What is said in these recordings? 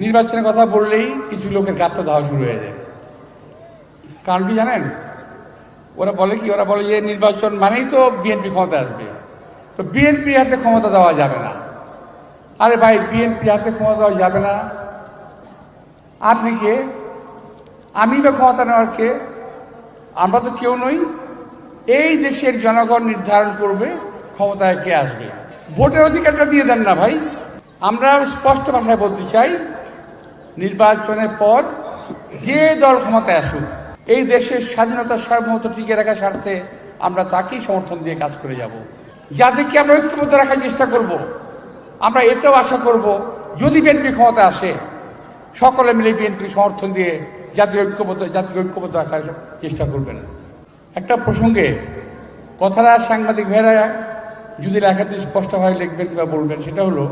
নির্বাচনের কথা বললেই কিছু লোকের গাত্র ধাওয়া শুরু হয়ে যায়। কারণ কি জানেন? ওরা বলে কি, ওরা বলে যে নির্বাচন মানেই তো বিএনপি ক্ষমতা আসবে, তো বিএনপির হাতে ক্ষমতা দেওয়া যাবে না। আরে ভাই, বিএনপির হাতে ক্ষমতা দেওয়া যাবে না? আপনি কে? আমি বা ক্ষমতা নেওয়ার কে? আমরা তো কেউ নই। এই দেশের জনগণ নির্ধারণ করবে ক্ষমতায় কে আসবে। ভোটের অধিকারটা দিয়ে দেন না ভাই। আমরা স্পষ্ট ভাষায় বলতে চাই, নির্বাচনের পর যে দল ক্ষমতায় আসুক, এই দেশের স্বাধীনতার সার্বভৌমত্ব টিকে রাখার স্বার্থে আমরা তাকেই সমর্থন দিয়ে কাজ করে যাব। যাদেরকে আমরা ঐক্যবদ্ধ রাখার চেষ্টা করব, আমরা এটাও আশা করব যদি বিএনপি ক্ষমতা আসে, সকলে মিলে বিএনপিকে সমর্থন দিয়ে জাতীয় ঐক্যবদ্ধ রাখার চেষ্টা করবেন। একটা প্রসঙ্গে কথাটা সাংবাদিক ভাইরা যদি লেখাতে স্পষ্টভাবে লিখবেন কিংবা বলবেন, সেটা হলো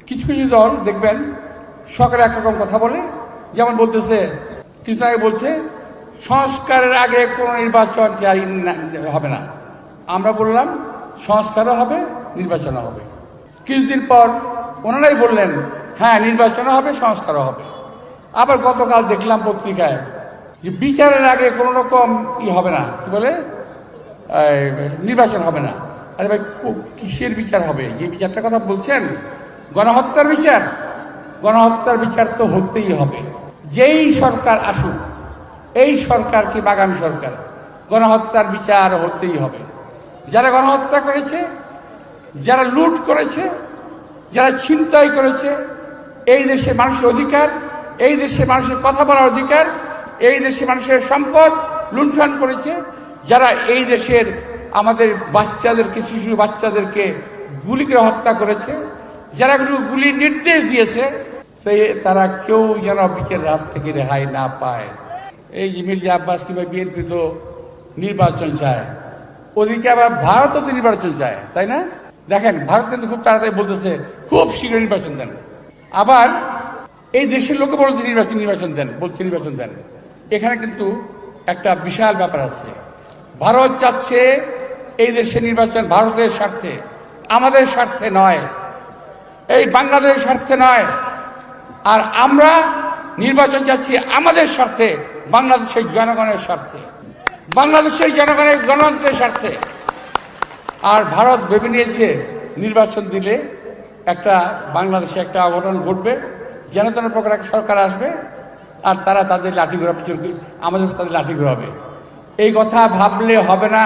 কিছু কিছু দল দেখবেন সকালে একরকম কথা বলে, যেমন বলতেছে কিছুদিন আগে বলছে সংস্কারের আগে কোনো নির্বাচন হবে না। আমরা বললাম সংস্কারও হবে, নির্বাচনও হবে। কিছুদিন পর ওনারাই বললেন হ্যাঁ নির্বাচনও হবে, সংস্কারও হবে। আবার গতকাল দেখলাম পত্রিকায় যে বিচারের আগে কোনো রকম হবে না, কি বলে নির্বাচন হবে না। আরে ভাই, কিসের বিচার হবে? যে বিচারটার কথা বলছেন গণহত্যার বিচার, গণহত্যার বিচার তো হতেই হবে। যেই সরকার আসুক, এই সরকার কি আগামী সরকার, গণহত্যার বিচার হতেই হবে। যারা গণহত্যা করেছে, যারা লুট করেছে, যারা ছিনতাই করেছে, এই দেশে মানুষের অধিকার, এই দেশে মানুষের কথা বলার অধিকার, এই দেশে মানুষের সম্পদ লুণ্ঠন করেছে, যারা এই দেশের আমাদের বাচ্চাদেরকে, শিশু বাচ্চাদেরকে গুলি করে হত্যা করেছে, যারা গুলির নির্দেশ দিয়েছে, তারা কেউ যেন বিচারের হাত থেকে রেহাই না পায়। এই যে মির্জা আব্বাস কিংবা বিএনপি তো নির্বাচন চায়, ওদিকে আবার ভারতও তো নির্বাচন চায়, তাই না? দেখেন, ভারত কিন্তু খুব তাড়াতাড়ি বলতেছে খুব শীঘ্র নির্বাচন দেন। আবার এই দেশের লোকে বলছে নির্বাচন দেন, বলছে নির্বাচন দেন। এখানে কিন্তু একটা বিশাল ব্যাপার আছে। ভারত চাচ্ছে এই দেশে নির্বাচন ভারতের স্বার্থে, আমাদের স্বার্থে নয়, এই বাংলাদেশের স্বার্থে নয়। আর আমরা নির্বাচন চাচ্ছি আমাদের স্বার্থে, বাংলাদেশের জনগণের স্বার্থে, বাংলাদেশের জনগণের গণতন্ত্রের স্বার্থে। আর ভারত ভেবে নিয়েছে নির্বাচন দিলে একটা বাংলাদেশে একটা অঘটন ঘটবে, যেন তেন প্রকার একটা সরকার আসবে আর তারা তাদের লাঠি ঘোরাবে, আমাদের তাদের লাঠি ঘোরাবে। এই কথা ভাবলে হবে না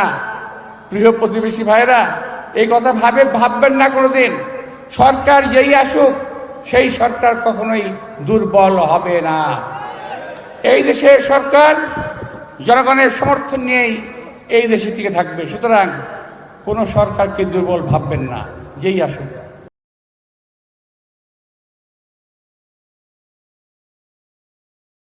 প্রিয় প্রতিবেশী ভাইরা, এই কথা ভাববেন না কোনোদিন। সরকার যেই আসুক, সেই সরকার কখনোই দুর্বল হবে না। এই দেশের সরকার জনগণের সমর্থন নিয়েই এই দেশে টিকে থাকবে। সুতরাং কোনো সরকারকে দুর্বল ভাববেন না, যেই আসুক।